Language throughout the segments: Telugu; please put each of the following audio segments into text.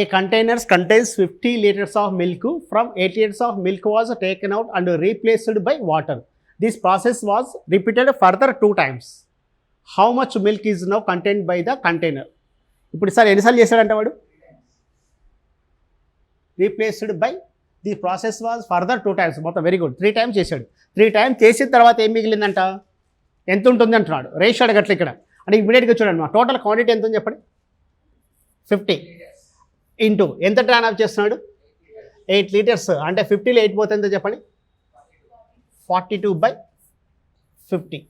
A container contains 50 liters of milk. From 8 liters of milk was taken out and replaced by water. This process was repeated further 2 times. How much milk is now contained by the container? ఇప్పుడు సార్ ఎన్నిసార్లు చేశాడంట వాడు? Replaced by the process was further 2 times. మొత్తం వెరీ గుడ్. 3 times చేశాడు. 3 times చేసిన తర్వాత ఏం మిగిలిందంట? ఎంత ఉంటుంది అంటున్నాడు. రేషియో అడగట్లే ఇక్కడ. అంటే ఇమీడియట్గా చూడండి మా టోటల్ క్వాంటిటీ ఎంత ఉంది చెప్పండి. 50 ఇంటూ ఎంత ట్రాన్ ఆఫ్ చేస్తున్నాడు? 8 liters. అంటే 50లో 8 పోతే ఎంత చెప్పండి? 42/50.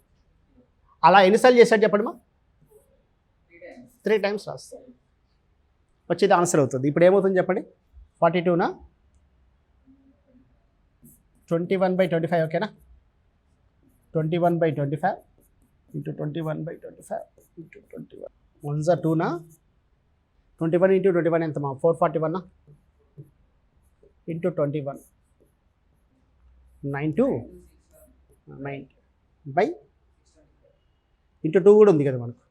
అలా ఎన్నిసార్లు చేశాడు చెప్పండి మా? 3 times రాస్తాం. వచ్చేది ఆన్సర్ అవుతుంది. ఇప్పుడు ఏమవుతుంది చెప్పండి? 42నా 21/25 ఓకేనా? 21/25 ఇంటూ 21/25 ఇంటూ 21 1 జా 2నా 21 ఇంటూ 21 ఎంత మా? 441 ఇంటూ 21 9 బై ఇంటూ 2 కూడా ఉంది కదా మనకు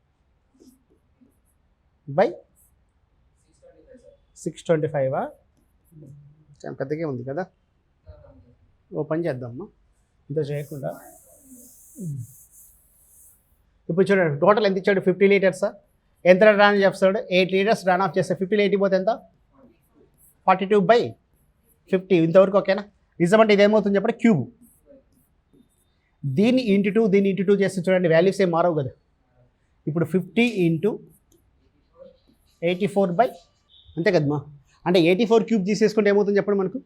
బై 625 పెద్దగా ఉంది కదా. ఓ పని చేద్దామమ్మా ఇంత చేయకుండా. ఇప్పుడు చూడండి టోటల్ ఎంత ఇచ్చాడు? 50 liters. ఎంత రన్ చేస్తాడు? 8 liters రన్ ఆఫ్ చేస్తే 50లో 80 పోతే ఎంత? 42/50. ఇంతవరకు ఓకేనా? నిజమంటే ఇదేమవుతుంది చెప్పండి? క్యూబ్. దీన్ని ఇంటూ 2 దీన్ని ఇంటూ 2 చేస్తే చూడండి వాల్యూస్ ఏం మారవు కదా. ఇప్పుడు 50 ఇంటూ 84 అంతే కదమ్మా. అంటే 84 క్యూబ్ తీసేసుకుంటే ఏమవుతుంది చెప్పండి మనకు?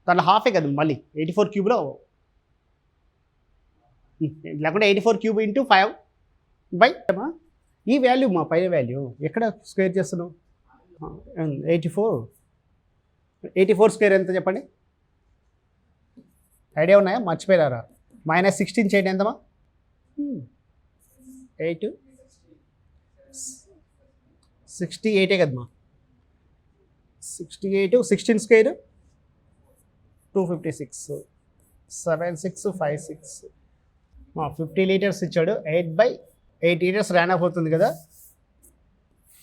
దాంట్లో హాఫే కదా మళ్ళీ 84 క్యూబ్లో. లేకుంటే 84 క్యూబ్ ఇంటూ 5 ఈ వాల్యూ మా పై వాల్యూ ఎక్కడ స్క్వేర్ చేస్తున్నావు? 84 స్క్వేర్ ఎంత చెప్పండి? ఐడియా ఉన్నాయా? మర్చిపోయారా? -16 చేయండి ఎంతమా? 8 68 కదమ్మా. 68 16 స్క్వేర్ 256 7656 50 liters ఇచ్చాడు. 8 liters ర్యాన్ ఆఫ్ అవుతుంది కదా.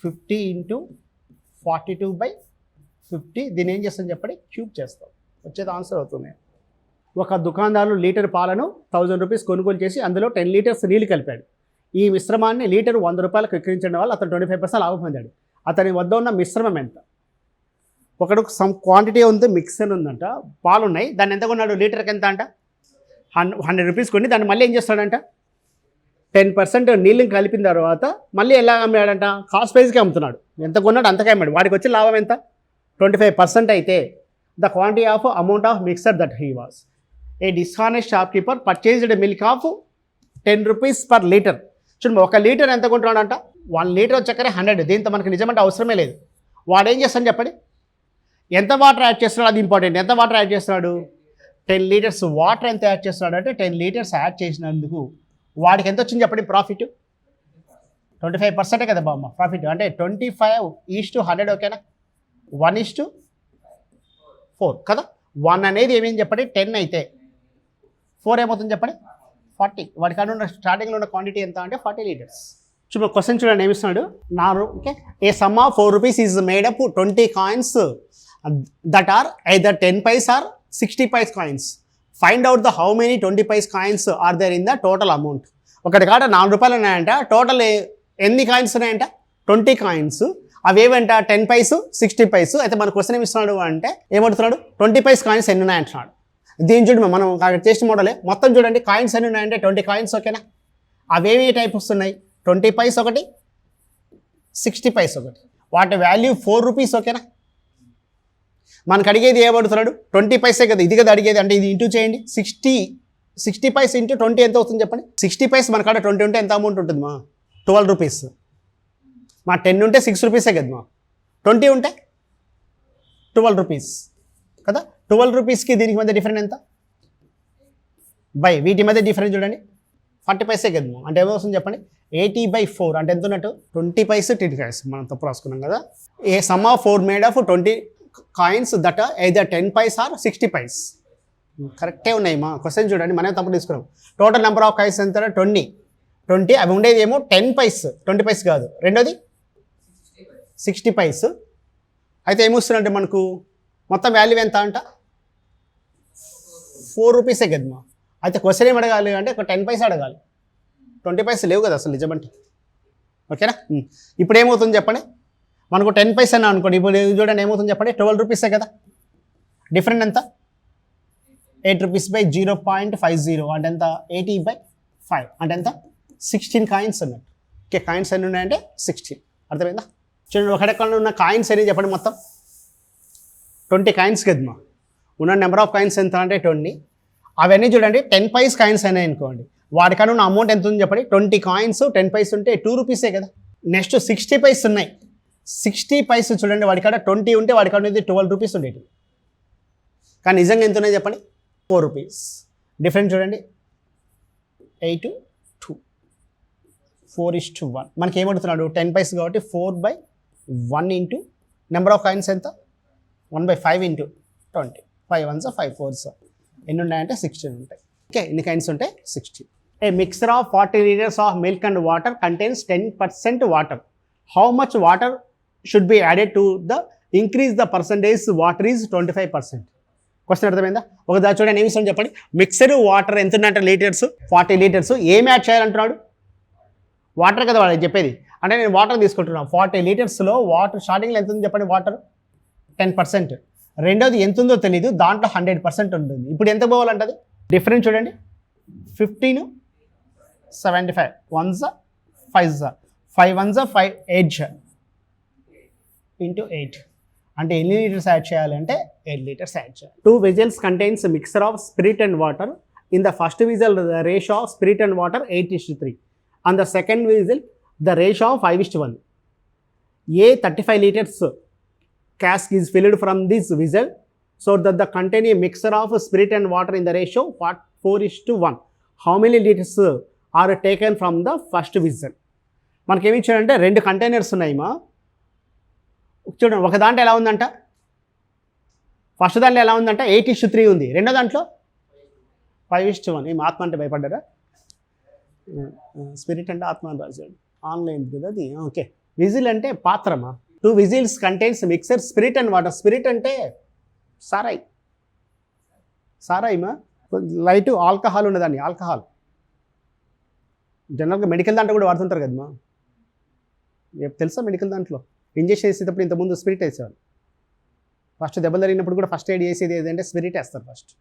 50 ఇంటూ 42/50 దీన్ని ఏం చేస్తాం చెప్పండి? క్యూబ్ చేస్తాం. వచ్చేది ఆన్సర్ అవుతుంది. ఒక దుకాణదారులు లీటర్ పాలను 1000 రూపీస్ కొనుగోలు చేసి అందులో 10 liters నీళ్ళు కలిపాడు. ఈ మిశ్రమాన్ని లీటరు 100 రూపాయలకు విక్రయించడం వల్ల అతను 25% లాభం పొందాడు. అతని వద్ద ఉన్న మిశ్రమం ఎంత? ఒకడు సమ్ క్వాంటిటీ ఉంది, మిక్సర్ ఉందంట, పాలు ఉన్నాయి. దాన్ని ఎంత కొన్నాడు? లీటర్కి ఎంత అంట? 100 రూపీస్ కొని దాన్ని మళ్ళీ ఏం చేస్తాడంట? 10% నీళ్ళని కలిపిన తర్వాత మళ్ళీ ఎలా అమ్మాడంట? కాస్ట్ ప్రైస్కి అమ్ముతున్నాడు. ఎంత కొన్నాడు అంతకే అమ్మాడు. వాడికి వచ్చే లాభం ఎంత? 25% అయితే the quantity of amount of mixer that he was. A dishonest shop keeper purchased milk of 10 rupees per liter. చూడండి 1 లీటర్ ఎంత కొంటున్నాడంట? 1 లీటర్ చక్కెర 100. దీంతో మనకి నిజమంటే అవసరమే లేదు. వాడు ఏం చేస్తాడు చెప్పండి? ఎంత వాటర్ యాడ్ చేస్తున్నాడు అది ఇంపార్టెంట్. ఎంత వాటర్ యాడ్ చేస్తున్నాడు? 10 liters వాటర్ ఎంత యాడ్ చేస్తున్నాడు అంటే 10 liters యాడ్ చేసినందుకు వాడికి ఎంత వచ్చింది చెప్పండి? ప్రాఫిట్ 25% కదా బామ్మ ప్రాఫిట్. అంటే 25:100 ఓకేనా? 1:4 కదా. 1 అనేది ఏమేమి చెప్పండి? 10 అయితే 4 ఏమవుతుంది చెప్పండి? 40. వాడి కాడ ఉన్న స్టార్టింగ్లో ఉన్న క్వాంటిటీ ఎంత అంటే 40 liters. చూడండి క్వశ్చన్ చూడండి ఏమిస్తున్నాడు? Okay a sum of 4 rupees is made up 20 coins that are either 10 paise or 60 paise coins. Find out the how many 20 paise coins are there in the total amount. ఒకటి కాడ 4 రూపాయలు ఉన్నాయంట. టోటల్ ఎన్ని కాయిన్స్ ఉన్నాయంట? 20 coins. అవేవంట 10 paise 60 paise. అయితే మన క్వశ్చన్ ఏమిస్తున్నాడు అంటే ఏమడుతున్నాడు? 20 paise coins ఎన్ని ఉన్నాయంటున్నాడు. దీన్ని చూడండి మనం చేసిన మోడలే మొత్తం చూడండి. కాయిన్స్ ఎన్ని ఉన్నాయంటే 20 coins ఓకేనా. అవేవి టైప్ వస్తున్నాయి? 20 paise ఒకటి, 60 paise ఒకటి. వాటి వాల్యూ 4 rupees ఓకేనా. మనకు అడిగేది ఏమడుతున్నాడు? 20 paise కదా. ఇది కదా అడిగేది. అంటే ఇది ఇంటూ చేయండి. 60 paise ఇంటూ 20 ఎంత అవుతుంది చెప్పండి? 60 paise మన కాడ 20 ఉంటే ఎంత అమౌంట్ ఉంటుంది మా? 12 rupees. మా 10 ఉంటే 6 rupees కదా మా. 20 ఉంటే 12 rupees కదా. 12 rupeesకి దీనికి మధ్య డిఫరెంట్ ఎంత? వీటి మధ్య డిఫరెన్స్ చూడండి 40 paise కదా. అంటే ఏమవుతుంది చెప్పండి? 80/4 అంటే ఎంత ఉన్నట్టు? 20 paise 10 paise. మనం తప్పు రాసుకున్నాం కదా. A sum of 4 made of 20 coins that are either 10 paise or 60 paise. కరెక్టే ఉన్నాయి మా క్వశ్చన్ చూడండి. మనం తప్పు తీసుకున్నాం. టోటల్ నెంబర్ ఆఫ్ కాయిన్స్ ఎంత? 20 అవి ఉండేది ఏమో 10 paise 20 paise కాదు. రెండోది 60 paise. అయితే ఏమొస్తుందంటే మనకు మొత్తం వాల్యూ ఎంత అంట 4 రూపీసే కదమ్మా. అయితే క్వశ్చన్ ఏం అడగాలి అంటే ఒక 10 పైసా అడగాలి. 20 పైసలు లేవు కదా అసలు నిజమంటే. ఓకేనా? ఇప్పుడు ఏమవుతుంది చెప్పండి, మనకు 10 పైసా అనుకోండి, ఇప్పుడు చూడండి ఏమవుతుంది చెప్పండి, 12 రూపీసే కదా. డిఫరెంట్ ఎంత? 8 రూపీస్ బై 0.50 అంటే ఎంత? 80/5 అంటే ఎంత? 16 కాయిన్స్ అన్నట్టు. ఓకే, కాయిన్స్ ఎన్ని ఉన్నాయంటే 16. అర్థమైందా? చూడండి ఒకటెక్కడ ఉన్న కాయిన్స్ అని చెప్పండి, మొత్తం 20 కాయిన్స్ కదమ్మా. ఉన్న నెంబర్ ఆఫ్ కాయిన్స్ ఎంత అంటే 20. అవన్నీ చూడండి 10 పైస్ కాయిన్స్ అయినాయి అనుకోండి, వాడికన్నా ఉన్న అమౌంట్ ఎంత ఉంది చెప్పండి, 20 కాయిన్స్ 10 పైస్ ఉంటే 2 రూపీసే కదా. నెక్స్ట్ 60 పైస్ ఉన్నాయి. 60 పైస్ చూడండి, వాడికాడ 20 ఉంటే వాడికాడ 12 రూపీస్ ఉండేవి. కానీ నిజంగా ఎంత ఉన్నాయి చెప్పండి, 4 రూపీస్. డిఫరెన్స్ చూడండి, 8-2, 4:1. మనకి ఏమడుతున్నాడు, 10 పైస్ కాబట్టి 4/1 ఇంటూ నెంబర్ ఆఫ్ కాయిన్స్ ఎంత, 1/5 ఇంటూ 20. 5 1s 5 4s ఎన్ని ఉన్నాయంటే 16 ఉంటాయి. ఓకే, ఎన్ని కాయిన్స్ ఉంటాయి? 16. A mixer of 40 liters of milk and water contains 10% water. How much water should be added to the increase the percentage water is 25%. Question అర్థమైందా? ఒక దాని చూడండి ఏమి ఇస్తాను చెప్పండి, మిక్సర్ వాటర్ ఎంత ఉందంటే లీటర్స్, 40 liters. ఏం యాడ్ చేయాలంటున్నాడు? వాటర్ కదా వాడు చెప్పేది. అంటే నేను వాటర్ తీసుకుంటున్నాను, 40 లీటర్స్లో వాటర్ స్టార్టింగ్లో ఎంత ఉంది చెప్పండి, వాటర్ 10%. రెండోది ఎంత ఉందో తెలీదు, దాంట్లో 100% ఉంటుంది. ఇప్పుడు ఎంత పోవాలంటది? డిఫరెన్స్ చూడండి, 15-75 1s 5s 5 1s 5 8 ఇంటూ 8 అంటే ఎన్ని లీటర్స్ యాడ్ చేయాలంటే 8 లీటర్స్ యాడ్ చేయాలి. 2 vessels contains a mixture of spirit and water. In the first vessel the ratio of spirit and water 8:3. On the second vessel the ratio of 5:1. A 35 liters cask is filled from this vessel so that the contain a mixture of spirit and water in the ratio 4:1. How many liters are taken from the first vessel? మనకి ఏమి ఇచ్చాడంటే 2 కంటైనర్స్ ఉన్నాయి మా. చూడండి ఒక దాంట్లో ఎలా ఉందంట, ఫస్ట్ దాంట్లో ఎలా ఉందంట 8:3 ఉంది, రెండో దాంట్లో 5:1. ఏం ఆత్మ అంటే భయపడ్డారా? స్పిరిట్ అంటే ఆత్మ అని రాశాడు, ఆన్లైన్ కదా అది. ఓకే, విజిల్ అంటే పాత్రమా. 2 vessels contains mixer spirit and water. Spirit అంటే సారాయి, సారాయిమా. లైట్ ఆల్కహాల్ ఉన్నదాన్ని ఆల్కహాల్. జనరల్గా మెడికల్ దాంట్లో కూడా వాడుతుంటారు కదమ్మా, తెలుసా? మెడికల్ దాంట్లో ఇంజెక్షన్ వేసేటప్పుడు ఇంతకుముందు స్పిరిట్ వేసేవాళ్ళు. ఫస్ట్ దెబ్బలు జరిగినప్పుడు కూడా ఫస్ట్ ఎయిడ్ చేసేది ఏదంటే స్పిరిట్ వేస్తారు ఫస్ట్.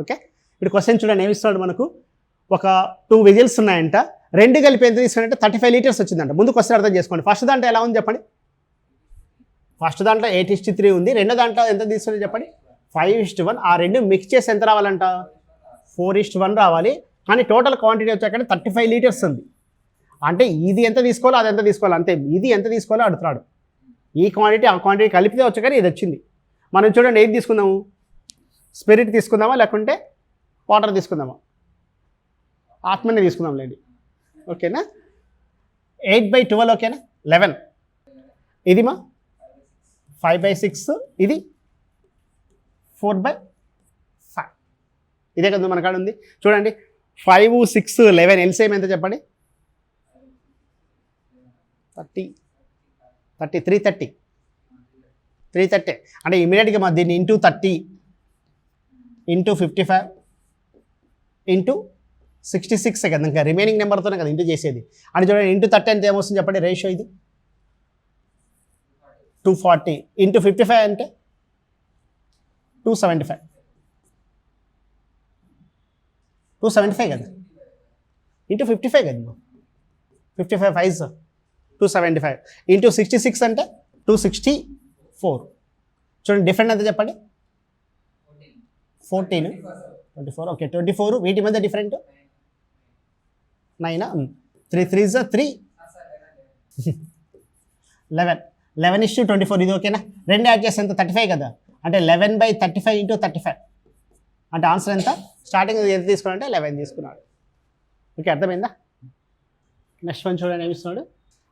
ఓకే, ఇప్పుడు క్వశ్చన్ చూడండి ఏమిస్తాడు మనకు, ఒక 2 vessels ఉన్నాయంట, 2 కలిపి ఎంత తీసుకున్నారంటే 35 liters వచ్చిందంట. ముందు క్వశ్చన్ అర్థం చేసుకోండి. ఫస్ట్ దాంట్లో ఎలా ఉంది చెప్పండి, ఫస్ట్ దాంట్లో 8:3 ఉంది, రెండో దాంట్లో ఎంత తీసుకుని చెప్పండి 5:1. ఆ 2 మిక్స్ చేసి ఎంత రావాలంట 4:1 రావాలి. కానీ టోటల్ క్వాంటిటీ వచ్చాక 35 liters ఉంది. అంటే ఇది ఎంత తీసుకోవాలో అది ఎంత తీసుకోవాలి అంతే, ఇది ఎంత తీసుకోవాలో అడుగుతాడు. ఈ క్వాంటిటీ ఆ క్వాంటిటీ కలిపితే వచ్చాక ఇది వచ్చింది. మనం చూడండి ఏది తీసుకుందాము, స్పిరిట్ తీసుకుందామా లేకుంటే వాటర్ తీసుకుందామా? ఆత్మని తీసుకుందాం లేండి. ఓకేనా, 8/12 ఓకేనా, 11. ఇది మా 5/6, ఇది 4/5. ఇదే కదా మన కాడ ఉంది. చూడండి 5 6 11 ఎల్సిఎం ఎంత చెప్పండి, 330 అంటే ఇమీడియట్గా మా దీన్ని ఇంటూ 30 ఇంటూ 55 ఇంటూ 66 కదా, ఇంకా రిమైనింగ్ నెంబర్తోనే కదా ఇంటూ చేసేది. అని చూడండి ఇంటూ 30 అంటే ఏమొస్తుంది చెప్పండి రేషియో, ఇది 240 ఇంటూ 55 అంటే 275 కదా, ఇంటూ 55 కదా, 55 5s 275 ఇంటూ 66 అంటే 264. చూడండి డిఫరెంట్ ఎంత చెప్పండి, 14 24. ఓకే 24, వీటి మధ్య డిఫరెంట్ 9 3 3s 3 11:24. ఇది ఓకేనా, 2 యాడ్ చేస్తే ఎంత 35 కదా, అంటే 11/35 ఇంటూ 35 అంటే ఆన్సర్ ఎంత, స్టార్టింగ్ ఎంత తీసుకున్నాడంటే 11 తీసుకున్నాడు. ఓకే అర్థమైందా? నెక్స్ట్ వన్ చూడండి ఏమిస్తున్నాడు,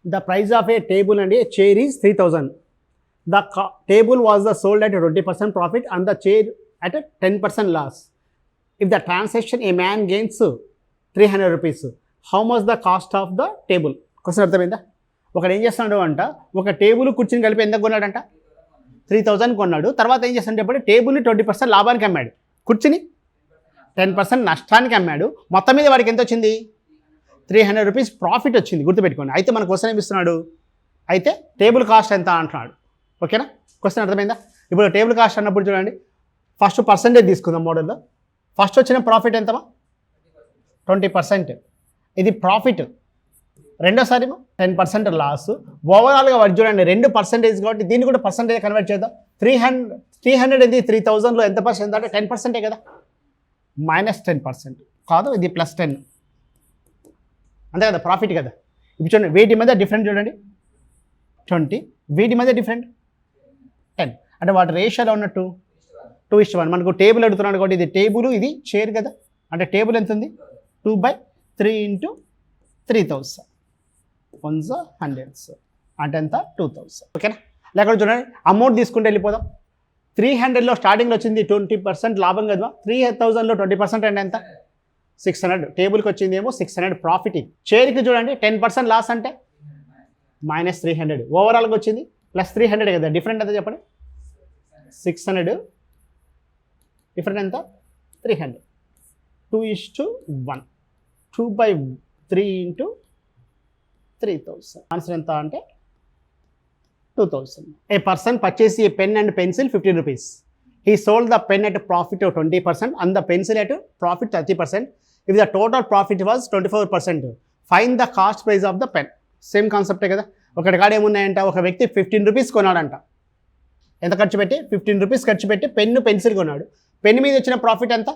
the price of a table and a chair is 3,000. The table was the sold at 20% profit and the chair at 10% loss. If the transaction a man gains 300 rupees, how much the cost of the table? Question అర్థమైందా? ఒకడు ఏం చేస్తున్నాడు అంట, ఒక టేబుల్ కుర్చీని కలిపి ఎంత కొన్నాడంట 3000 కొన్నాడు. తర్వాత ఏం చేస్తాడు చెప్పండి, టేబుల్ని 20% లాభానికి అమ్మాడు, కుర్చీని 10% నష్టానికి అమ్మాడు. మొత్తం మీద వాడికి ఎంత వచ్చింది, 300 రూపీస్ ప్రాఫిట్ వచ్చింది, గుర్తుపెట్టుకోండి. అయితే మన క్వశ్చన్ ఏమిస్తున్నాడు, అయితే టేబుల్ కాస్ట్ ఎంత అంటున్నాడు. ఓకేనా, క్వశ్చన్ అర్థమైందా? ఇప్పుడు టేబుల్ కాస్ట్ అన్నప్పుడు చూడండి, ఫస్ట్ పర్సెంటేజ్ తీసుకుందాం మోడల్లో. ఫస్ట్ వచ్చిన ప్రాఫిట్ ఎంతమా, 20%, ఇది ప్రాఫిట్. రెండోసారి 10% లాస్. ఓవరాల్గా వాడు చూడండి 2% కాబట్టి దీన్ని కూడా పర్సెంటేజ్ కన్వర్ట్ చేద్దాం. 300 ఇది 3000లో ఎంత పర్సెంట్ అంటే 10% కదా, -10% కాదు, ఇది +10 అంతే కదా, ప్రాఫిట్ కదా. ఇప్పుడు చూడండి వీటి మధ్య డిఫరెంట్ చూడండి 20, వీటి మధ్య డిఫరెంట్ 10, అంటే వాటి రేషియోలో ఉన్నట్టు 2:1. మనకు టేబుల్ అడుగుతున్నాడు కాబట్టి ఇది టేబుల్, ఇది షేర్ కదా, అంటే టేబుల్ ఎంత ఉంది, 2/3 × 3000 1s 100s అంటే ఎంత, 2000. ఓకేనా, లేకపోతే చూడండి అమౌంట్ తీసుకుంటే వెళ్ళిపోదాం. 300లో స్టార్టింగ్లో వచ్చింది 20% లాభం కదా, 3000లో 20% అంటే ఎంత, 600. టేబుల్కి వచ్చింది ఏమో 600 ప్రాఫిట్. షేర్కి చూడండి 10% లాస్ అంటే -300. ఓవరాల్గా వచ్చింది +300 కదా, డిఫరెంట్ ఎంత చెప్పండి, 600, డిఫరెంట్ ఎంత, 300. 2:1, 2/3 × 3000. ఆన్సర్ ఎంత అంటే 2000. A person purchased a pen and pencil 15 rupees. He sold the pen at a profit of 20% and the pencil at a profit 30%. If the total profit was 24%, find the cost price of the pen. Same కాన్సెప్టే కదా. ఒకటి కాడ ఏమున్నాయంట, ఒక వ్యక్తి 15 రూపీస్ కొన్నాడంట. ఎంత ఖర్చు పెట్టి, 15 రూపీస్ ఖర్చు పెట్టి పెన్ను పెన్సిల్ కొన్నాడు. పెన్ మీద వచ్చిన ప్రాఫిట్ ఎంత,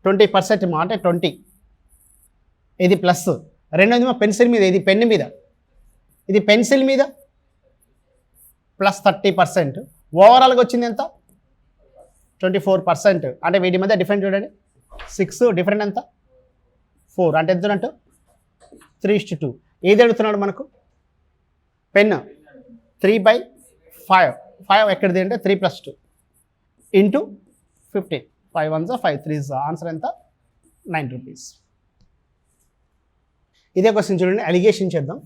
20% మాట 20, ఇది ప్లస్. రెండోది పెన్సిల్ మీద, ఇది పెన్ మీద, ఇది పెన్సిల్ మీద +30%. ఓవరాల్గా వచ్చింది ఎంత, 24%. అంటే వీటి మధ్య డిఫరెంట్ చూడండి, 6, డిఫరెంట్ ఎంత, 4, అంటే ఎంత ఉన్నట్టు 3:2. ఏది అడుగుతున్నాడు మనకు, పెన్ 3/5, 5 ఎక్కడిది అంటే 3 + 2 × 15, 5 1s 5 3s. ఆన్సర్ ఎంత, 9 రూపీస్. ఇదే క్వశ్చన్ చూడండి, అలిగేషన్ చేద్దాం.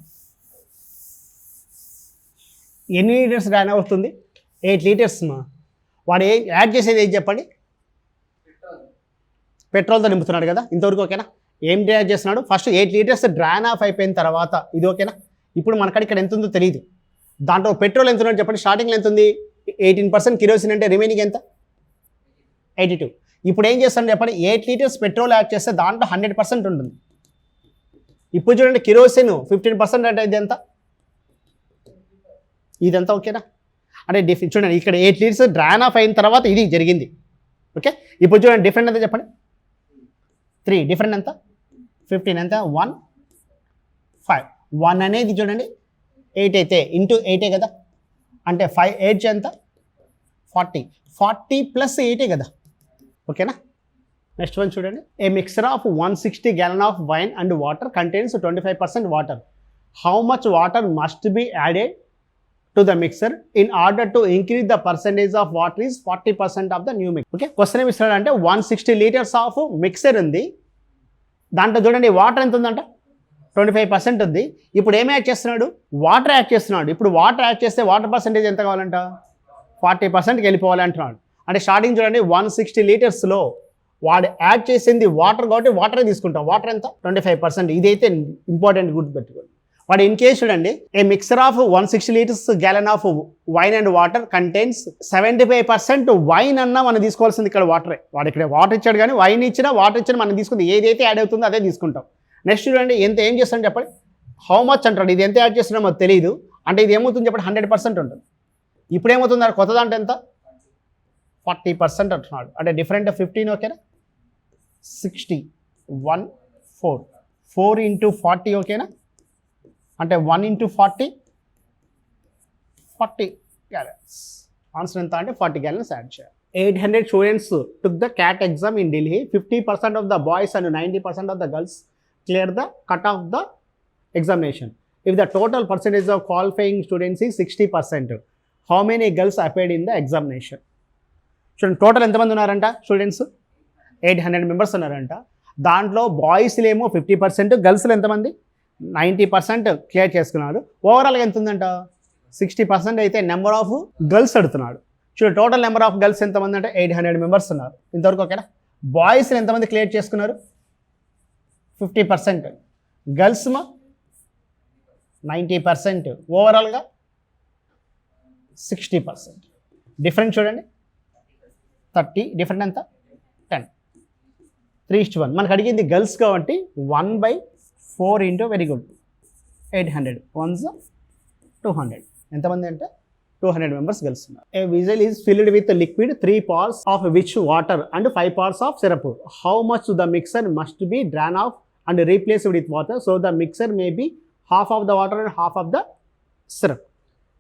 ఎన్ని లీటర్స్ డ్రైన్ అవుతుంది, 8 లీటర్స్. వాడు యాడ్ చేసేది ఏది చెప్పండి, పెట్రోల్తో నింపుతున్నాడు కదా ఇంతవరకు. ఓకేనా, ఏం యాడ్ చేస్తున్నాడు, ఫస్ట్ 8 లీటర్స్ డ్రైన్ ఆఫ్ అయిపోయిన తర్వాత ఇది. ఓకేనా, ఇప్పుడు మనకాడ ఇక్కడ ఎంత ఉందో తెలియదు. దాంట్లో పెట్రోల్ ఎంత ఉన్నాడు చెప్పండి, స్టార్టింగ్లో ఎంత ఉంది, 18% కిరోసిన్ అంటే రిమైనింగ్ ఎంత, 82. ఇప్పుడు ఏం చేస్తాడు చెప్పండి, 8 లీటర్స్ పెట్రోల్ యాడ్ చేస్తే దాంట్లో 100% ఉంటుంది. ఇప్పుడు చూడండి కిరోసిన్ 15% అంటే ఇది ఎంత, ఇదంతా. ఓకేనా, అంటే చూడండి ఇక్కడ 8 లీటర్స్ డ్రైన్ ఆఫ్ అయిన తర్వాత ఇది జరిగింది. ఓకే, ఇప్పుడు చూడండి డిఫరెంట్ ఎంత చెప్పండి, 3, డిఫరెంట్ ఎంత, 15 ఎంత, 1 5. 1 అనేది చూడండి 8 అయితే × 8 కదా, అంటే 5 8 ఎంత, 40 + 8 కదా. ఓకేనా, నెక్స్ట్ వన్ చూడండి, a mixer of 160 gallon of wine and water contains 25% water. How much water must be added to the mixer in order to increase the percentage of water is 40% of the new mix. Okay, question ఏమి ఇస్తున్నాడు అంటే 160 లీటర్స్ ఆఫ్ మిక్సర్ ఉంది, దాంట్లో చూడండి వాటర్ ఎంత ఉందంట, 25% ఉంది. ఇప్పుడు ఏం యాడ్ చేస్తున్నాడు, వాటర్ యాడ్ చేస్తున్నాడు. ఇప్పుడు వాటర్ యాడ్ చేస్తే వాటర్ పర్సంటేజ్ ఎంత కావాలంట, 40%కి వెళ్ళిపోవాలి అంటున్నాడు. అంటే స్టార్టింగ్ చూడండి 160 లీటర్స్లో వాడు యాడ్ చేసింది వాటర్ కాబట్టి వాటరే తీసుకుంటాం. వాటర్ ఎంత, 25%. ఇదైతే ఇంపార్టెంట్ గుర్తుపెట్టుకోండి. వాడు ఇన్ కేసు చూడండి, a mixer of 160 liters gallon of wine and water contains 75% wine అన్నా మనం తీసుకోవాల్సింది ఇక్కడ వాటరే. వాడు ఇక్కడ వాటర్ ఇచ్చాడు కానీ వైన్ ఇచ్చినా వాటర్ ఇచ్చినా మనం తీసుకుంది, ఏదైతే యాడ్ అవుతుందో అదే తీసుకుంటాం. నెక్స్ట్ చూడండి ఎంత ఏం చేస్తాను చెప్పండి, హౌ మచ్ అంటాడు. ఇది ఎంత యాడ్ చేస్తున్నామో మాకు తెలియదు, అంటే ఇది ఏమవుతుంది చెప్పండి, 100% ఉంటుంది. ఇప్పుడు ఏమవుతుంది, అది కొత్త దాంట్లో ఎంత, 40% అంటున్నాడు. అంటే డిఫరెంట్ 15. ఓకేనా, 60 1 4 4 × 40. ఓకేనా, అంటే 1 × 40 gallons. ఆన్సర్ ఎంత అంటే 40 gallons యాడ్ చేయాలి. 800 students took the cat exam in Delhi. 50% of the boys and 90% of the girls clear the cut off the examination. If the total percentage of qualifying students is 60%, how many girls appeared in the examination. చూడండి టోటల్ ఎంతమంది ఉన్నారంట స్టూడెంట్స్, 800 మెంబర్స్ ఉన్నారంట. దాంట్లో బాయ్స్లో ఏమో 50%, గర్ల్స్లో ఎంతమంది 90% క్లియర్ చేసుకున్నారు. ఓవరాల్గా ఎంత ఉందంట 60% అయితే నెంబర్ ఆఫ్ గర్ల్స్ అడుగుతున్నాడు. చూడు టోటల్ నెంబర్ ఆఫ్ గర్ల్స్ ఎంతమంది అంటే 800 మెంబర్స్ ఉన్నారు. ఇంతవరకు ఓకేనా. బాయ్స్ ఎంతమంది క్లియర్ చేసుకున్నారు? 50%. గర్ల్స్ మా 90%. ఓవరాల్గా 60%. డిఫరెంట్ చూడండి 30, డిఫరెంట్ ఎంత 10. 3:1. మనకు అడిగింది గర్ల్స్ కాబట్టి 1/4 ఇంటూ వెరీ గుడ్ 800 1s 200. ఎంతమంది అంటే 200 మెంబర్స్ గర్ల్స్ ఉన్నారు. A vessel is filled with liquid 3 parts of which water and 5 parts of syrup. How much the mixer must be drawn off and replaced with water so the mixer may be half of the water and half of the syrup.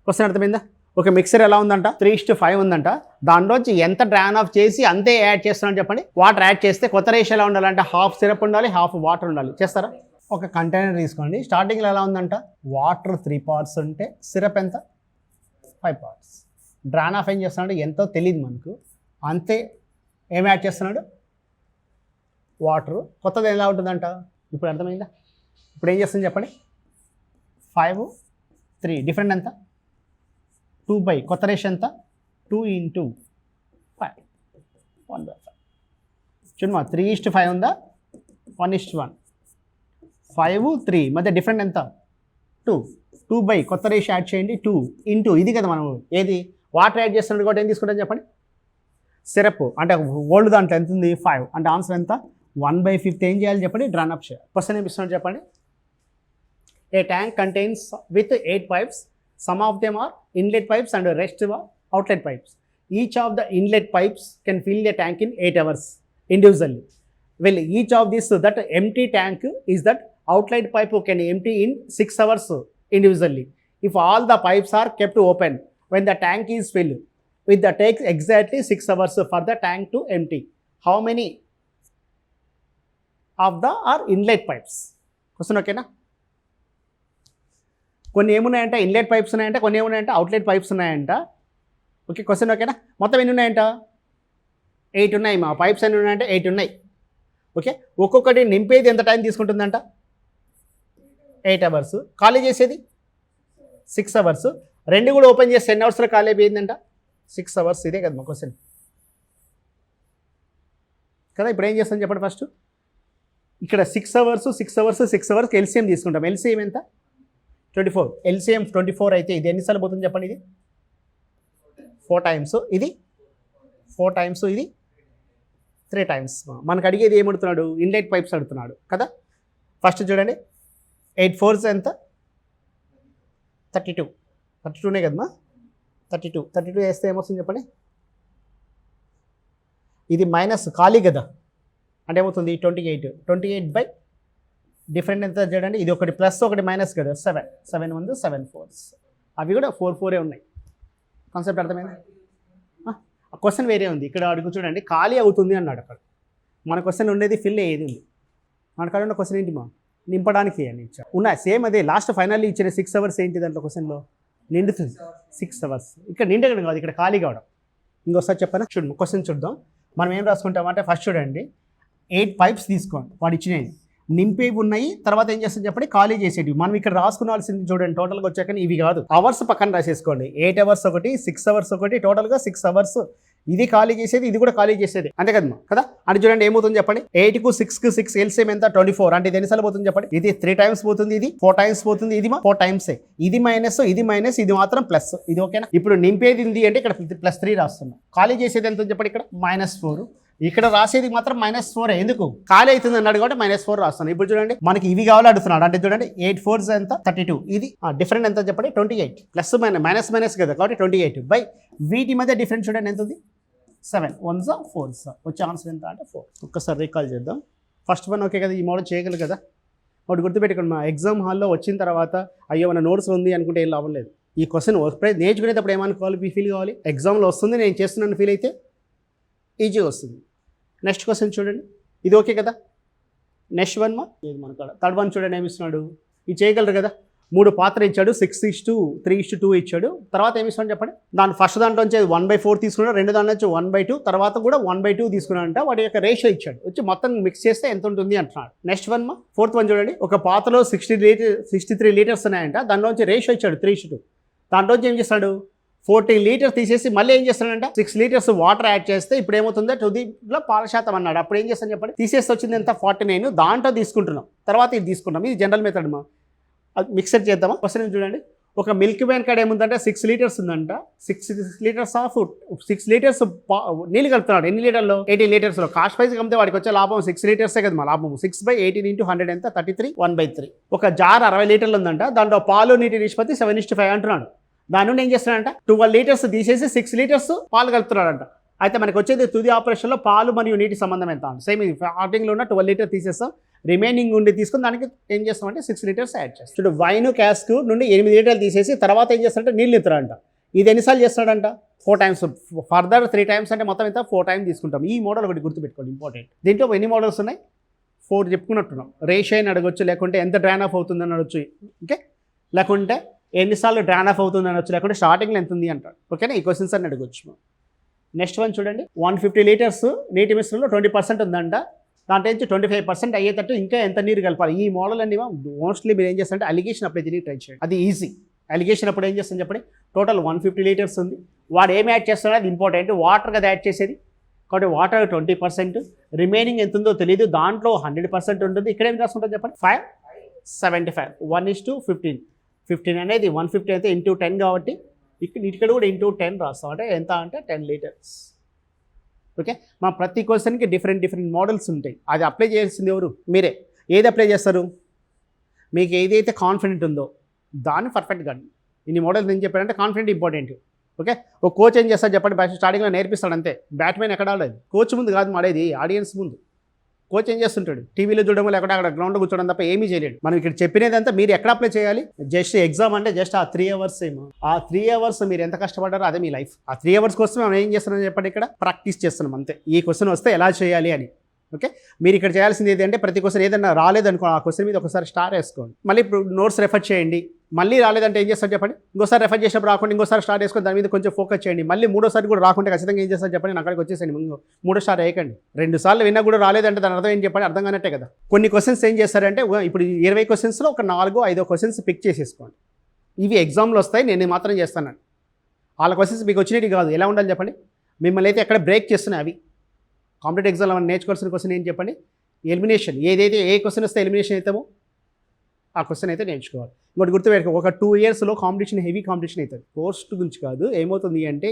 Question అర్థమైందా? ఒక మిక్సర్ ఎలా ఉందంట 3:5 ఉందంట. దాంట్లోంచి ఎంత డ్రాన్ ఆఫ్ చేసి అంతే యాడ్ చేస్తున్నాను చెప్పండి. వాటర్ యాడ్ చేస్తే కొత్త రేషియో ఎలా ఉండాలంటే హాఫ్ సిరప్ ఉండాలి, హాఫ్ వాటర్ ఉండాలి. చేస్తారా? ఒక కంటైనర్ తీసుకోండి. స్టార్టింగ్లో ఎలా ఉందంట వాటర్ 3 parts ఉంటే సిరప్ ఎంత 5 parts. డ్రాన్ ఆఫ్ ఏం చేస్తున్నాడు ఎంతో తెలియదు మనకు, అంతే ఏం యాడ్ చేస్తున్నాడు వాటర్. కొత్తది ఎలా ఉంటుందంట ఇప్పుడు అర్థమైందా? ఇప్పుడు ఏం చేస్తుంది చెప్పండి. 5 3 డిఫరెంట్ ఎంత 2/, కొత్త రేషియో ఎంత 2 into 5 1/5. చూడమ్మా 3:5 ఉందా 1:1. 5 3 మధ్య డిఫరెంట్ ఎంత 2/, కొత్త రేషియో యాడ్ చేయండి 2 into ఇది కదా మనం ఏది వాటర్ యాడ్ చేస్తున్నాడు కాబట్టి ఏం తీసుకుంటాం చెప్పండి సిరప్ అంటే ఓల్డ్ దాంట్లో ఎంత ఉంది 5 అంటే ఆన్సర్ ఎంత 1/5 ఏం చేయాలి చెప్పండి డ్రాన్ అప్ చేయాలి. క్వశ్చన్ ఏమి ఇస్తున్నాడు చెప్పండి. A tank contains with 8 pipes. Some of them are inlet pipes and the rest are outlet pipes. Each of the inlet pipes can fill the tank in 8 hours individually. Well, each of this that empty tank is that outlet pipe can empty in 6 hours individually. If all the pipes are kept open when the tank is filled, with the takes exactly 6 hours for the tank to empty. How many of the are inlet pipes? Question okay na? కొన్ని ఏమున్నాయంట ఇన్లెట్ పైప్స్ ఉన్నాయంట, కొన్ని ఏమున్నాయంట అవుట్లెట్ పైప్స్ ఉన్నాయంట. ఓకే క్వశ్చన్ ఓకేనా? మొత్తం ఎన్ని ఉన్నాయంట 8 ఉన్నాయి. మా పైప్స్ ఎన్ని ఉన్నాయంటే 8 ఉన్నాయి. ఓకే ఒక్కొక్కటి నింపేది ఎంత టైం తీసుకుంటుందంట 8 hours. ఖాళీ చేసేది 6 hours. రెండు కూడా ఓపెన్ చేసి 10 hours ఖాళీ అయిపోయిందంట 6 hours. ఇదే కదా మా క్వశ్చన్ కదా. ఇప్పుడు ఏం చేస్తాం చెప్పండి. ఫస్ట్ ఇక్కడ 6 hours 6 hours 6 hours ఎల్సిఎం తీసుకుంటాం. ఎల్సిఎం ఎంత 24. ఎల్సిఎం 24 అయితే ఇది ఎన్నిసార్లు పోతుంది చెప్పండి. ఇది 4 times, ఇది 4 times, ఇది 3 times. మనకు అడిగేది ఏమడుతున్నాడు ఇన్లెట్ పైప్స్ అడుగుతున్నాడు కదా. ఫస్ట్ చూడండి 8 4s ఎంత 32నే కదమ్మా 32 వేస్తే ఏమవుతుంది చెప్పండి. ఇది మైనస్ ఖాళీ కదా అంటే ఏమవుతుంది 28 డిఫరెంట్ ఎంత చూడండి. ఇది ఒకటి ప్లస్ ఒకటి మైనస్ కదా 7 ఉంది 7 4s. అవి కూడా 4 4 ఉన్నాయి. కాన్సెప్ట్ అర్థమైంది. ఆ క్వశ్చన్ వేరే ఉంది. ఇక్కడ అడుగు చూడండి ఖాళీ అవుతుంది అన్నాడు. అక్కడ మన క్వశ్చన్ ఉండేది ఫిల్ అయ్యేది ఉంది. మన కాడ ఉన్న క్వశ్చన్ ఏంటి మా నింపడానికి అని ఇచ్చారు ఉన్నాయి. సేమ్ అదే లాస్ట్ ఫైనల్లీ ఇచ్చిన 6 hours ఏంటి దాంట్లో క్వశ్చన్లో నిండుతుంది 6 hours. ఇక్కడ నిండగడం కాదు ఇక్కడ ఖాళీ కావడం. ఇంకోసారి చెప్పాను చూడండి క్వశ్చన్ చూద్దాం. మనం ఏం రాసుకుంటామంటే ఫస్ట్ చూడండి 8 pipes తీసుకోండి వాడు ఇచ్చినవి నింపేవి ఉన్నాయి. తర్వాత ఏం చేస్తుంది చెప్పండి ఖాళీ చేసేవి. మనం ఇక్కడ రాసుకున్నాల్సింది చూడండి టోటల్గా వచ్చాక ఇవి కాదు అవర్స్ పక్కన రాసేసుకోండి. 8 hours ఒకటి 6 hours ఒకటి టోటల్గా 6 hours. ఇది ఖాళీ చేసేది ఇది కూడా ఖాళీ చేసేది అంతే కదమ్మా కదా. అంటే చూడండి ఏమవుతుంది చెప్పండి 8కు 6కు 6 ఎల్సిఎం ఎంత 24. అంటే ఇది ఎన్నిసార్లు పోతుంది చెప్పండి. ఇది 3 times పోతుంది, ఇది 4 times పోతుంది, ఇది 4 times. ఇది మైనస్ ఇది మైనస్ ఇది మాత్రం ప్లస్. ఇది ఓకేనా. ఇప్పుడు నింపేది ఉంది అంటే ఇక్కడ +3 రాస్తున్నాం. ఖాళీ చేసేది ఎంత చెప్పండి ఇక్కడ -4. ఇక్కడ రాసేది మాత్రం -4. ఎందుకు ఖాళీ అవుతుంది అన్నాడు కాబట్టి -4 రాస్తాను. ఇప్పుడు చూడండి మనకి ఇవి కావాలి అడుగుతున్నాడు. అంటే చూడండి 8 4s ఎంత 32. ఇది డిఫరెంట్ ఎంత చెప్పండి 28. ప్లస్ మైనస్ కదా కాబట్టి 28 బై వీటి మధ్య డిఫరెన్స్ చూడండి ఎంత ఉంది 7 1s 4s. వచ్చే ఆన్సర్ ఎంత అంటే 4. ఒక్కసారి రీకాల్ చేద్దాం. ఫస్ట్ వన్ ఓకే కదా ఈ మోడల్ చేయగలరు కదా. ఒకటి గుర్తుపెట్టుకోండి మా ఎగ్జామ్ హాల్లో వచ్చిన తర్వాత అయ్యో మన నోట్స్ ఉంది అనుకుంటే ఏం లాభం లేదు. ఈ క్వశ్చన్ నేర్చుకునేటప్పుడు ఏమనుకోవాలి ఫీల్ కావాలి. ఎగ్జామ్లో వస్తుంది నేను చేస్తున్నాను ఫీల్ అయితే ఈజీ వస్తుంది. నెక్స్ట్ క్వశ్చన్ చూడండి ఇది ఓకే కదా. నెక్స్ట్ వన్ ఇది మన కాడ థర్డ్ వన్ చూడండి ఏమి ఇస్తున్నాడు. ఇది చేయగలరు కదా. 3 పాత్ర ఇచ్చాడు 6:3:2 ఇచ్చాడు. తర్వాత ఏమి ఇస్తాడు చెప్పండి. దాని ఫస్ట్ దాంట్లో నుంచి 1/4 తీసుకున్నాడు. రెండు దాంట్లో నుంచి 1/2 తర్వాత కూడా 1/2 తీసుకున్నాడంట. వాటి యొక్క రేషియో ఇచ్చాడు. వచ్చి మొత్తం మిక్స్ చేస్తే ఎంత ఉంటుంది అంటున్నాడు. నెక్స్ట్ వన్ ఫోర్త్ వన్ చూడండి. ఒక పాత్రలో 63 లీటర్స్ ఉన్నాయంట. దానిలోంచి రేషియో ఇచ్చాడు 3:2. దాంట్లో ఏం చేస్తాడు 14 లీటర్స్ తీసేసి మళ్ళీ ఏం చేస్తాడంట 6 లీటర్స్ వాటర్ యాడ్ చేస్తే ఇప్పుడు ఏమవుతుందో తుదిలో పాల శాతం అన్నాడు. అప్పుడు ఏం చేస్తాను చెప్పండి, తీసేసి వచ్చింది ఎంత 49, దాంట్లో తీసుకుంటున్నాం, తర్వాత ఇది తీసుకుంటాం. ఇది జనరల్ మెథడ్ మా మిక్సర్ చేద్దామా. క్వశ్చన్ చూడండి, ఒక మిల్క్ వ్యాన్ కాడ ఏముందంటే 6 లీటర్స్ ఉందంట. 6 లీటర్స్ ఆఫ్ 6 లీటర్స్ నీళ్ళు కలుపుతున్నాడు. ఎన్ని లీటర్లో 18 లీటర్స్లో. కాస్ట్ ప్రైస్ కమితే వాడికి వచ్చే లాభం 6 లీటర్సే కదా మా లాభం. 6/18 × 100 ఎంత 33, 1/3. ఒక జార్ 60 లీటర్లు ఉందంట, దాంట్లో పాలు నీటి నిష్పత్తి 7:5 అంటున్నాడు. దాని నుండి ఏం చేస్తున్నాడంట 12 లీటర్స్ తీసేసి 6 లీటర్స్ పాలు కలుపుతున్నాడంట. అయితే మనకి వచ్చేది తుది ఆపరేషన్లో పాలు మరియు నీటి సంబంధం ఎంత అంటే సేమ్ స్టార్టింగ్లో ఉన్న 12 లీటర్ తీసేస్తాం, రిమైనింగ్ ఉండి తీసుకుని దానికి ఏం చేస్తామంటే 6 లీటర్స్ యాడ్ చేస్తాం. చూడు వైన్ క్యాస్క్ నుండి 8 లీటర్లు తీసేసి తర్వాత ఏం చేస్తాడంటే నీళ్ళు ఇస్తాడంట. ఇది ఎన్నిసార్లు చేస్తాడంట 4 టైమ్స్, ఫర్దర్ 3 టైమ్స్ అంటే మొత్తం ఎంత 4 టైమ్స్ తీసుకుంటాం. ఈ మోడల్ ఒకటి గుర్తుపెట్టుకోండి, ఇంపార్టెంట్. దీంట్లో ఎన్ని మోడల్స్ ఉన్నాయి 4 చెప్పుకున్నట్టున్నాం. రేషియో అని అడగొచ్చు, లేకుంటే ఎంత డ్రైన్ ఆఫ్ అవుతుందని అడగచ్చు, ఓకే, లేకుంటే ఎన్నిసార్లు డ్రైన్ ఆఫ్ అవుతుందని అనొచ్చు, లేకుంటే స్టార్టింగ్లో ఎంత ఉంది అంటాడు. ఓకేనా, ఈ క్వశ్చన్స్ అని అడగొచ్చు. నెక్స్ట్ వన్ చూడండి, 150 లీటర్స్ నీటి మిశ్రమంలో 20% ఉందంట. దాంట్లో నుంచి 25% అయ్యేటట్టు ఇంకా ఎంత నీరు కలపాలి. ఈ మోడల్ అన్ని మోస్ట్లీ మీరు ఏం చేస్తారంటే అలిగేషన్ అప్లై చేయడానికి ట్రై చేయండి, అది ఈజీ. అలిగేషన్ అప్పుడు ఏం చేస్తాను చెప్పండి, టోటల్ 150 లీటర్స్ ఉంది, వాడు ఏం యాడ్ చేస్తాడో అది ఇంపార్టెంట్. వాటర్ కదా యాడ్ చేసేది, కాబట్టి వాటర్ 20%, రిమైనింగ్ ఎంత ఉందో తెలియదు, దాంట్లో 100% ఉంటుంది. ఇక్కడ ఏం రాసుకుంటుంది చెప్పండి 575, 1:15. 15 అనేది 150 అయితే ఇంటూ 10 కాబట్టి ఇక్కడ కూడా ఇంటూ 10 రాస్తాం. అంటే ఎంత అంటే 10 లీటర్స్. ఓకే, మా ప్రతి క్వశ్చన్కి డిఫరెంట్ మోడల్స్ ఉంటాయి. అది అప్లై చేయాల్సింది ఎవరు, మీరే. ఏది అప్లై చేస్తారు, మీకు ఏదైతే కాన్ఫిడెంట్ ఉందో దాన్ని పర్ఫెక్ట్గా. ఇన్ని మోడల్స్ నేను చెప్పానంటే కాన్ఫిడెంట్ ఇంపార్టెంట్. ఓకే, ఒక కోచ్ ఏం చేస్తాడు చెప్పండి, స్టార్టింగ్లో నేర్పిస్తాడు అంతే. బ్యాట్మెన్ ఎక్కడ ఆడేది కోచ్ ముందు కాదు, ఆడేది ఆడియన్స్ ముందు. కోచ్ ఏం చేస్తుంటాడు, టీవీలో చూడడం లేకుండా అక్కడ గ్రౌండ్లో కూర్చోవడం తప్ప ఏమీ చేయలేడు. మనం ఇక్కడ చెప్పినదంతా మీరు ఎక్కడ అప్లై చేయాలి, జస్ట్ ఎగ్జామ్ అంటే జస్ట్ ఆ 3 అవర్స్ ఏమో. ఆ 3 అవర్స్ మీరు ఎంత కష్టపడ్డారో అదే మీ లైఫ్. ఆ 3 అవర్స్ కోసం మనం ఏం చేస్తున్నాం చెప్పండి, ఇక్కడ ప్రాక్టీస్ చేస్తున్నాం అంతే. ఈ క్వశ్చన్ వస్తే ఎలా చేయాలి అని. ఓకే, మీరు ఇక్కడ చేయాల్సింది ఏంటంటే ప్రతి క్వశ్చన్ ఏదైనా రాలేదనుకో ఆ క్వశ్చన్ మీద ఒకసారి స్టార్ వేసుకోండి, మళ్ళీ ఇప్పుడు నోట్స్ రెఫర్ చేయండి. మళ్ళీ రాలేదంటే ఏం చేస్తారు చెప్పండి, ఇంకోసారి రెఫర్ చేసినప్పుడు రాకుండా ఇంకోసారి స్టార్ట్ చేసుకొని దాని మీద కొంచెం ఫోకస్ చేయండి. మళ్ళీ 3వ సారి కూడా రాకుంటే ఖచ్చితంగా ఏం చేస్తారు చెప్పండి, నేను అక్కడికి వచ్చేసాను ముందు 3వ స్టార్ వేయకండి. 2 సార్లు విన్నా కూడా రాలేదంటే దాని అర్థం ఏం చెప్పండి, అర్థం కానట్టే కదా. కొన్ని క్వశ్చన్స్ ఏం చేస్తారంటే ఇప్పుడు 20 క్వశ్చన్స్లో ఒక 4-5 క్వశ్చన్స్ పిక్ చేసేసుకోండి. ఇవి ఎగ్జామ్లో వస్తాయి, నేను మాత్రం చేస్తాను. వాళ్ళ క్వశ్చన్స్ మీకు వచ్చినవి కాదు, ఎలా ఉండాలి చెప్పండి, మిమ్మల్ని అయితే ఎక్కడ బ్రేక్ చేస్తున్నాయి అవి. కాంపిటేటివ్ ఎగ్జామ్లో మనం నేర్చుకోవాల్సిన క్వశ్చన్ ఏం చెప్పండి, ఎలిమినేషన్. ఏదైతే ఏ క్వశ్చన్ వస్తే ఎలిమినేషన్ అవుతామో ఆ క్వశ్చన్ అయితే నేర్చుకోవాలి. ఇంకోటి గుర్తుపెట్టుకో, ఒక 2 ఇయర్స్లో కాంపిటీషన్, హెవీ కాంపిటీషన్ అవుతుంది. పోస్ట్ గురించి కాదు, ఏమవుతుంది అంటే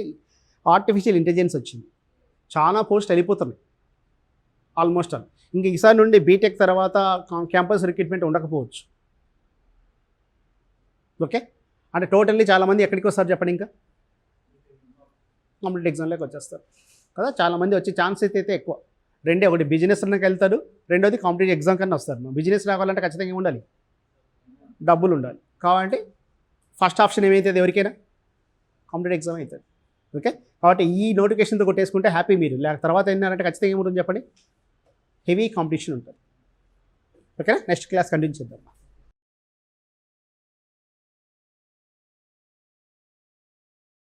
ఆర్టిఫిషియల్ ఇంటెలిజెన్స్ వచ్చింది, చాలా పోస్ట్ వెళ్ళిపోతున్నాయి ఆల్మోస్ట్ ఆల్. ఇంక ఈసారి నుండి బీటెక్ తర్వాత క్యాంపస్ రిక్రూట్మెంట్ ఉండకపోవచ్చు. ఓకే, అంటే టోటల్లీ చాలామంది ఎక్కడికి వస్తారు చెప్పండి, ఇంకా కాంపిటేటివ్ ఎగ్జామ్లోకి వచ్చేస్తారు కదా. చాలామంది వచ్చే ఛాన్స్ అయితే ఎక్కువ. ఒకటి బిజినెస్ అన్నకి వెళ్తాడు, రెండోది కాంపిటేటివ్ ఎగ్జామ్ కన్నా వస్తారు. బిజినెస్ రావాలంటే ఖచ్చితంగా ఉండాలి, డబ్బులు ఉండాలి. కాబట్టి ఫస్ట్ ఆప్షన్ ఏమైతుంది ఎవరికైనా, కాంపిటేటివ్ ఎగ్జామ్ అవుతుంది. ఓకే, కాబట్టి ఈ నోటిఫికేషన్తో కొట్టేసుకుంటే హ్యాపీ మీరు. లేక తర్వాత ఏంటంటే ఖచ్చితంగా ఏముంటుంది చెప్పండి, హెవీ కాంపిటీషన్ ఉంటుంది. ఓకేనా, నెక్స్ట్ క్లాస్ కంటిన్యూ చేద్దాం.